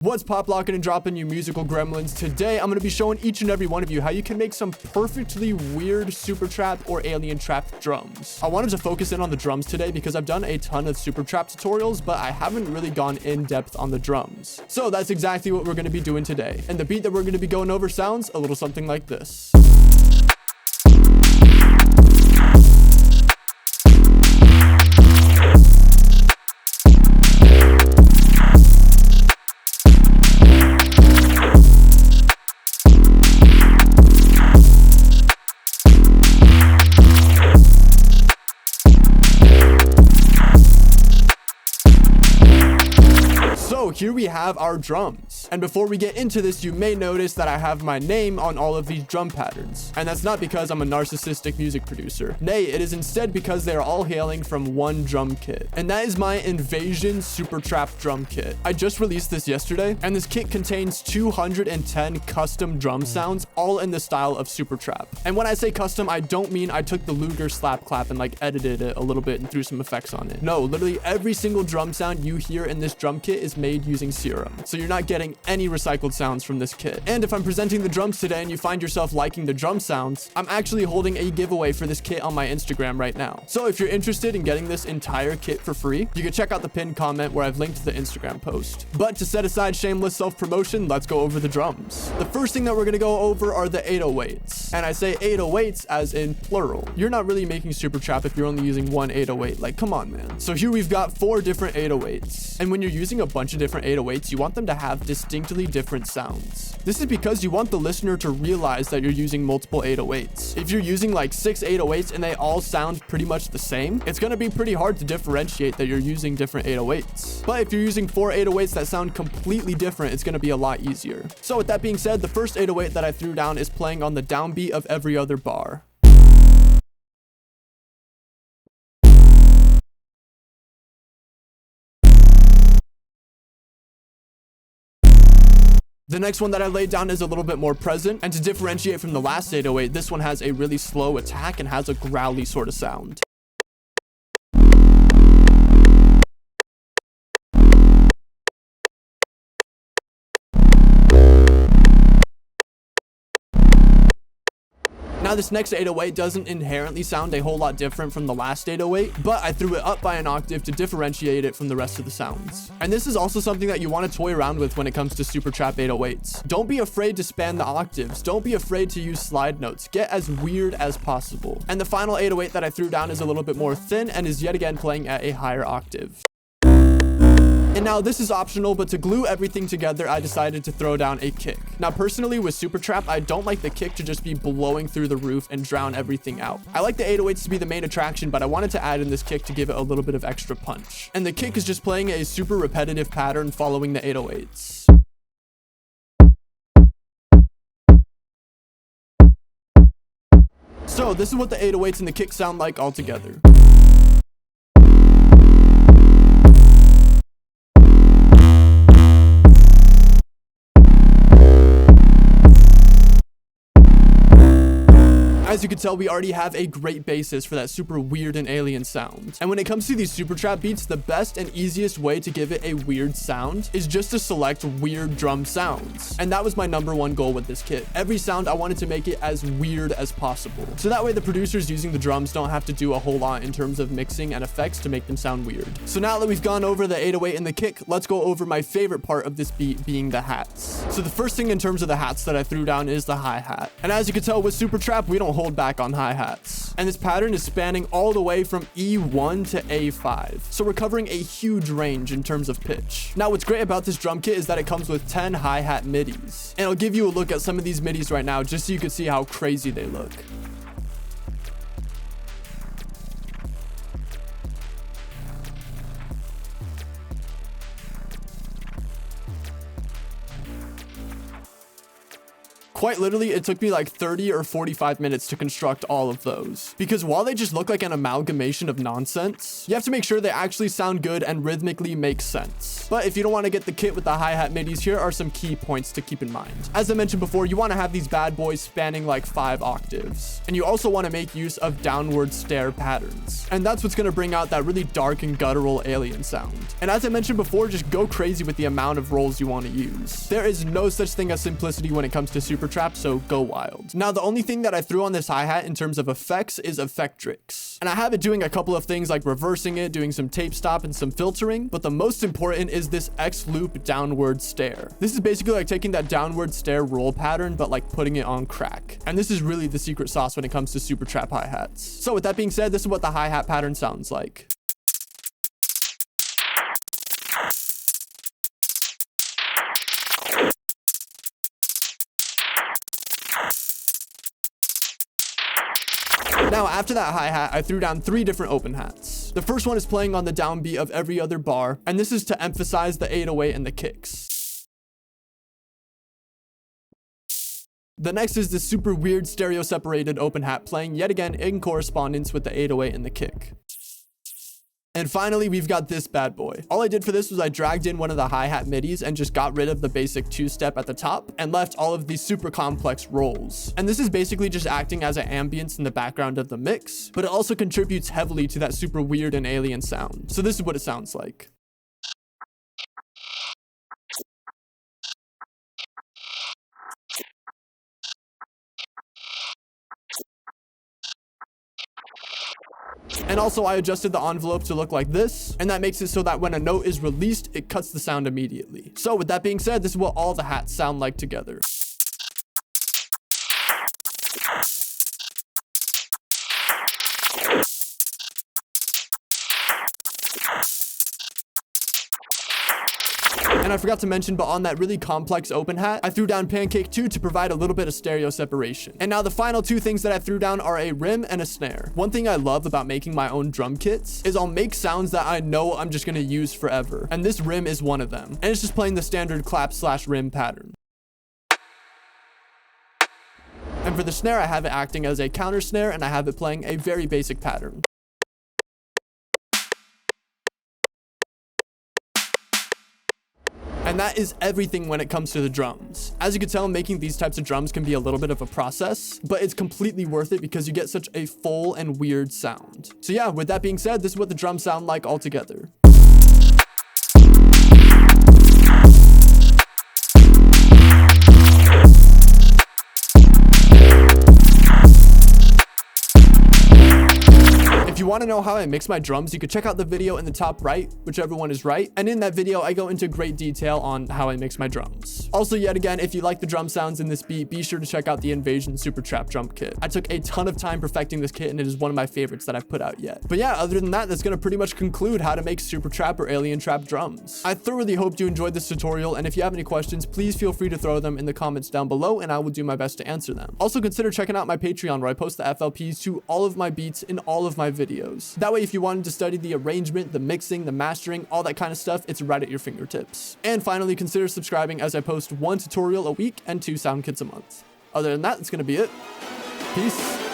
What's pop locking and dropping, you musical gremlins? Today I'm going to be showing each and every one of you how you can make some perfectly weird super trap or alien trap drums. I wanted to focus in on the drums today because I've done a ton of super trap tutorials, but I haven't really gone in depth on the drums. So that's exactly what we're going to be doing today. And the beat that we're going to be going over sounds a little something like this. So here we have our drums. And before we get into this, you may notice that I have my name on all of these drum patterns. And that's not because I'm a narcissistic music producer. Nay, it is instead because they are all hailing from one drum kit. And that is my Invasion Supertrap drum kit. I just released this yesterday, and this kit contains 210 custom drum sounds, all in the style of Supertrap. And when I say custom, I don't mean I took the Luger slap clap and like edited it a little bit and threw some effects on it. No, literally every single drum sound you hear in this drum kit is made using Serum. So you're not getting any recycled sounds from this kit. And if I'm presenting the drums today and you find yourself liking the drum sounds, I'm actually holding a giveaway for this kit on my Instagram right now. So if you're interested in getting this entire kit for free, you can check out the pinned comment where I've linked the Instagram post. But to set aside shameless self-promotion, let's go over the drums. The first thing that we're going to go over are the 808s. And I say 808s as in plural. You're not really making super trap if you're only using one 808. Like, come on, man. So here we've got 4 different 808s. And when you're using a bunch of different 808s, you want them to have distinctly different sounds. This is because you want the listener to realize that you're using multiple 808s. If you're using like 6 808s and they all sound pretty much the same, it's going to be pretty hard to differentiate that you're using different 808s. But if you're using 4 808s that sound completely different, it's going to be a lot easier. So with that being said, the first 808 that I threw down is playing on the downbeat of every other bar. The next one that I laid down is a little bit more present, and to differentiate from the last 808, this one has a really slow attack and has a growly sort of sound. Now this next 808 doesn't inherently sound a whole lot different from the last 808, but I threw it up by an octave to differentiate it from the rest of the sounds. And this is also something that you want to toy around with when it comes to Supertrap 808s. Don't be afraid to span the octaves. Don't be afraid to use slide notes. Get as weird as possible. And the final 808 that I threw down is a little bit more thin and is yet again playing at a higher octave. And now this is optional, but to glue everything together, I decided to throw down a kick. Now personally with Supertrap, I don't like the kick to just be blowing through the roof and drown everything out. I like the 808s to be the main attraction, but I wanted to add in this kick to give it a little bit of extra punch. And the kick is just playing a super repetitive pattern following the 808s. So this is what the 808s and the kick sound like all together. As you can tell, we already have a great basis for that super weird and alien sound. And when it comes to these super trap beats, the best and easiest way to give it a weird sound is just to select weird drum sounds. And that was my #1 goal with this kit. Every sound, I wanted to make it as weird as possible. So that way the producers using the drums don't have to do a whole lot in terms of mixing and effects to make them sound weird. So now that we've gone over the 808 and the kick, let's go over my favorite part of this beat being the hats. So the first thing in terms of the hats that I threw down is the hi-hat. And as you can tell with Supertrap, we don't hold back on hi-hats. And this pattern is spanning all the way from E1 to A5. So we're covering a huge range in terms of pitch. Now what's great about this drum kit is that it comes with 10 hi-hat midis. And I'll give you a look at some of these midis right now just so you can see how crazy they look. Quite literally, it took me like 30 or 45 minutes to construct all of those. Because while they just look like an amalgamation of nonsense, you have to make sure they actually sound good and rhythmically make sense. But if you don't want to get the kit with the hi-hat midis, here are some key points to keep in mind. As I mentioned before, you want to have these bad boys spanning like 5 octaves. And you also want to make use of downward stare patterns. And that's what's going to bring out that really dark and guttural alien sound. And as I mentioned before, just go crazy with the amount of rolls you want to use. There is no such thing as simplicity when it comes to Supertrap, so go wild. Now, the only thing that I threw on this hi-hat in terms of effects is Effectrix. And I have it doing a couple of things like reversing it, doing some tape stop and some filtering, but the most important is this X loop downward stare. This is basically like taking that downward stare roll pattern, but like putting it on crack. And this is really the secret sauce when it comes to Supertrap hi-hats. So with that being said, this is what the hi-hat pattern sounds like. Now, after that hi-hat, I threw down 3 different open hats. The first one is playing on the downbeat of every other bar, and this is to emphasize the 808 and the kicks. The next is this super weird stereo separated open hat playing yet again in correspondence with the 808 and the kick. And finally, we've got this bad boy. All I did for this was I dragged in one of the hi-hat midis and just got rid of the basic 2-step at the top and left all of these super complex rolls. And this is basically just acting as an ambience in the background of the mix, but it also contributes heavily to that super weird and alien sound. So this is what it sounds like. And also I adjusted the envelope to look like this, and that makes it so that when a note is released, it cuts the sound immediately. So with that being said, this is what all the hats sound like together. And I forgot to mention, but on that really complex open hat, I threw down Pancake 2 to provide a little bit of stereo separation. And now the final 2 things that I threw down are a rim and a snare. One thing I love about making my own drum kits is I'll make sounds that I know I'm just gonna use forever. And this rim is one of them. And it's just playing the standard clap/rim pattern. And for the snare, I have it acting as a counter snare, and I have it playing a very basic pattern. And that is everything when it comes to the drums. As you can tell, making these types of drums can be a little bit of a process, but it's completely worth it because you get such a full and weird sound. So yeah, with that being said, this is what the drums sound like altogether. If you want to know how I mix my drums, you could check out the video in the top right, whichever one is right. And in that video, I go into great detail on how I mix my drums. Also, yet again, if you like the drum sounds in this beat, be sure to check out the Invasion Supertrap drum kit. I took a ton of time perfecting this kit, and it is one of my favorites that I've put out yet. But yeah, other than that, that's going to pretty much conclude how to make Supertrap or Alien Trap drums. I thoroughly hope you enjoyed this tutorial, and if you have any questions, please feel free to throw them in the comments down below, and I will do my best to answer them. Also, consider checking out my Patreon, where I post the FLPs to all of my beats in all of my videos. That way, if you wanted to study the arrangement, the mixing, the mastering, all that kind of stuff, it's right at your fingertips. And finally, consider subscribing as I post 1 tutorial a week and 2 sound kits a month. Other than that, that's going to be it. Peace.